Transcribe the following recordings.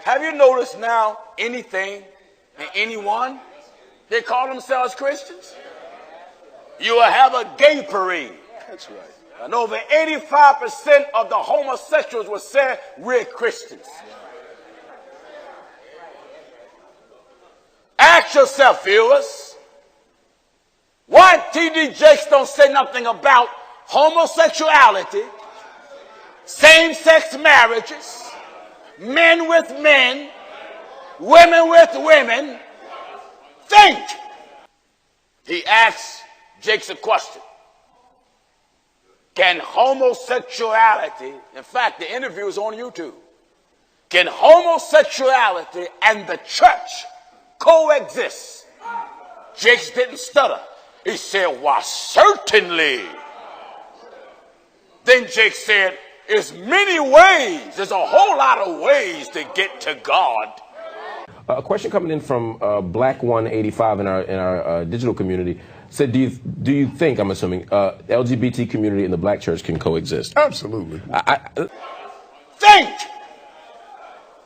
Have you noticed now anything and anyone, they call themselves Christians? You will have a gay parade. That's right. And over 85% of the homosexuals will say we're Christians. Ask yourself, viewers, why T.D. Jakes don't say nothing about homosexuality, same-sex marriages, men with men, women with women? Think. He asks Jakes a question. Can homosexuality, in fact, the interview is on YouTube, can homosexuality and the church coexist? Jakes didn't stutter. He said, why, certainly. Then Jakes said, there's many ways. There's a whole lot of ways to get to God. A question coming in from Black 185 in our digital community said, do you think, I'm assuming, LGBT community and the black church can coexist? Absolutely. Think!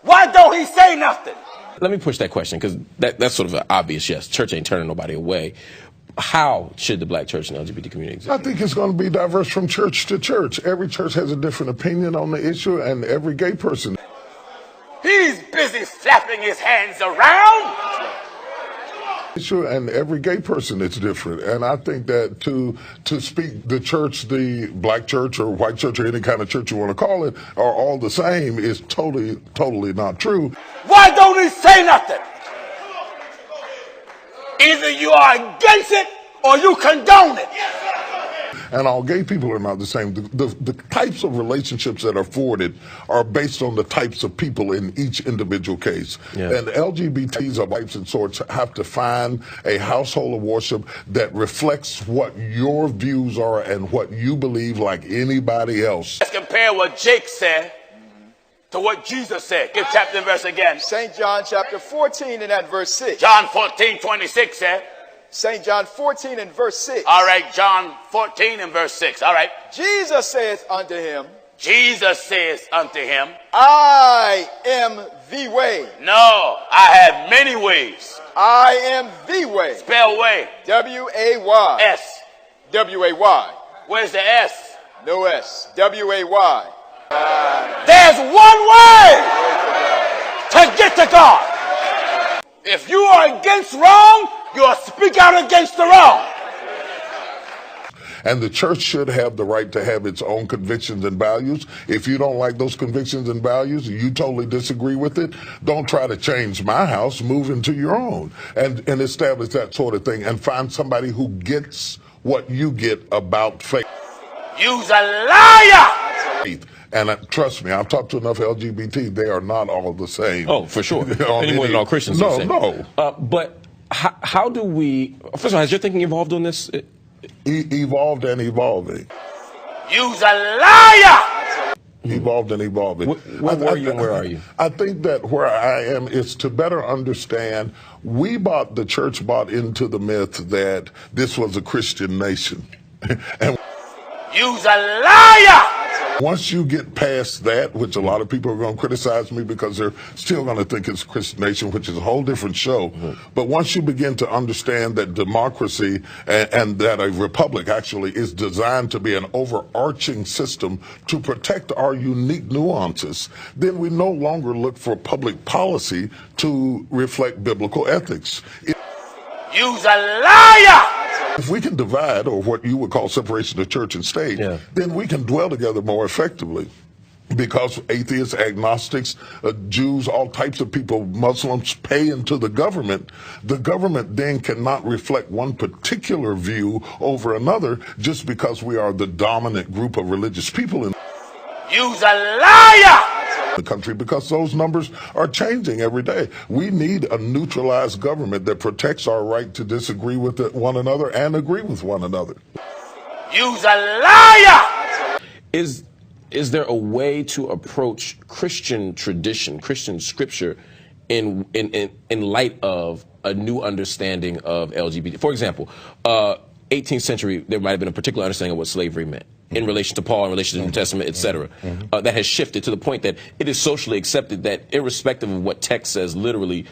Why don't he say nothing? Let me push that question, because that's sort of an obvious yes. Church ain't turning nobody away. How should the black church and LGBT community exist? I think it's going to be diverse from church to church. Every church has a different opinion on the issue, and every gay person. He's busy flapping his hands around. And every gay person is different. And I think that to speak the church, the black church or white church or any kind of church you want to call it, are all the same is totally not true. Why don't he say nothing? Either you are against it or you condone it. And all gay people are not the same. The types of relationships that are afforded are based on the types of people in each individual case. Yeah. And LGBTs of types and sorts have to find a household of worship that reflects what your views are and what you believe like anybody else. Let's compare what Jake said to what Jesus said. Give chapter and verse again. St. John chapter 14 and at verse 6. John 14:26 said. St. John 14 and verse 6. All right, John 14 and verse 6. All right. Jesus saith unto him. Jesus says unto him. I am the way. No, I have many ways. I am the way. Spell way. W-A-Y. S. W-A-Y. Where's the S? No S. W-A-Y. There's one way to get to God. If you are against wrong, you'll speak out against the wrong. And the church should have the right to have its own convictions and values. If you don't like those convictions and values, you totally disagree with it, don't try to change my house, move into your own and establish that sort of thing and find somebody who gets what you get about faith. You's a liar! And trust me, I've talked to enough LGBT, they are not all the same. Oh, for sure. Any more than all Christians. No. But how do we, first of all, has your thinking evolved on this? Evolved and evolving. You's a liar! Evolved and evolving. Where were you and where are you? I think that where I am is to better understand, the church bought into the myth that this was a Christian nation. And you's a liar! once you get past that, which a lot of people are going to criticize me because they're still going to think it's a Christian nation, which is a whole different show. Mm-hmm. But once you begin to understand that democracy and that a republic actually is designed to be an overarching system to protect our unique nuances, then we no longer look for public policy to reflect biblical ethics. You's a liar! If we can divide, or what you would call separation of church and state, then we can dwell together more effectively. Because atheists, agnostics, Jews, all types of people, Muslims pay into the government then cannot reflect one particular view over another just because we are the dominant group of religious people in You's a liar! the country, because those numbers are changing every day. We need a neutralized government that protects our right to disagree with one another and agree with one another. You's a liar! Is there a way to approach Christian tradition, Christian scripture, in light of a new understanding of LGBT? For example, 18th century, there might have been a particular understanding of what slavery meant. in relation to Paul, in relation to the New Testament, etc. That has shifted to the point that it is socially accepted that irrespective of what text says literally,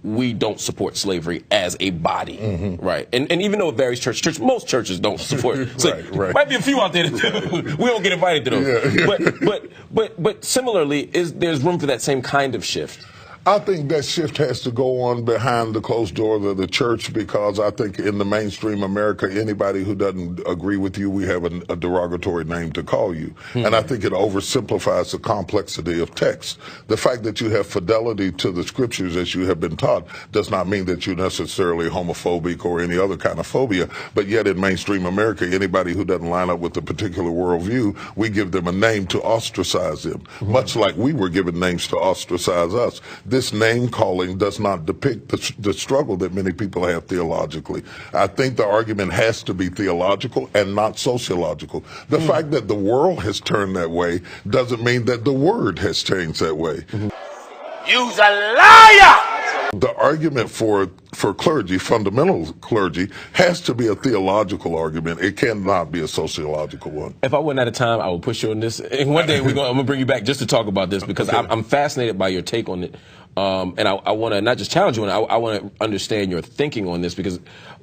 we don't support slavery as a body, right? And even though it varies church, most churches don't support slavery. Right. Might be a few out there that do. We don't get invited to those. But similarly, there's room for that same kind of shift. I think that shift has to go on behind the closed doors of the church, because I think in the mainstream America, anybody who doesn't agree with you, we have a derogatory name to call you. And I think it oversimplifies the complexity of text. The fact that you have fidelity to the scriptures as you have been taught does not mean that you're necessarily homophobic or any other kind of phobia. But yet in mainstream America, anybody who doesn't line up with a particular worldview, we give them a name to ostracize them, much like we were given names to ostracize us. This name calling does not depict the struggle that many people have theologically. I think the argument has to be theological and not sociological. The fact that the world has turned that way doesn't mean that the word has changed that way. You's a liar! The argument for clergy, fundamental clergy, has to be a theological argument. It cannot be a sociological one. If I went out of time, I would push you on this. And one day I'm going to bring you back just to talk about this, because I'm fascinated by your take on it. And I want to not just challenge you, I want to understand your thinking on this, because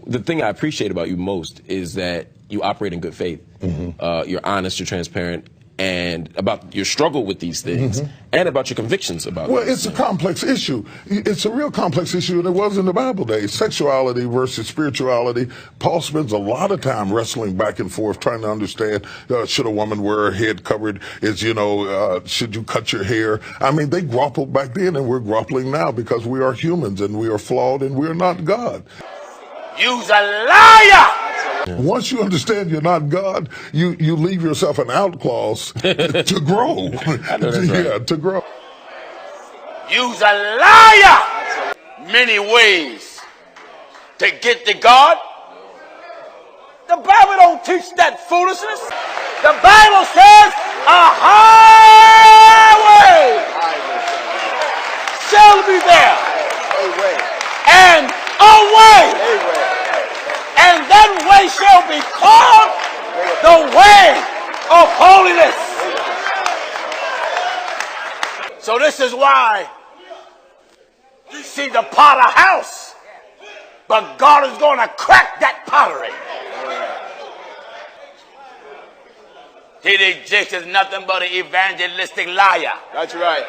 the thing I appreciate about you most is that you operate in good faith. You're honest, you're transparent, and about your struggle with these things, and about your convictions about Well, it's a complex issue. It's a real complex issue, and it was in the Bible days. Sexuality versus spirituality. Paul spends a lot of time wrestling back and forth, trying to understand, should a woman wear her head covered? Should you cut your hair? I mean, they grappled back then, and we're grappling now, because we are humans, and we are flawed, and we're not God. You's a liar! Once you understand you're not God, you leave yourself an out clause to grow. I know that's right. Yeah, to grow. You's a liar! Many ways to get to God. The Bible don't teach that foolishness. The Bible says a highway shall be there, and a way. And that way shall be called the way of holiness. So this is why you see the potter house, but God is going to crack that pottery. He exists as nothing but an evangelistic liar. That's right.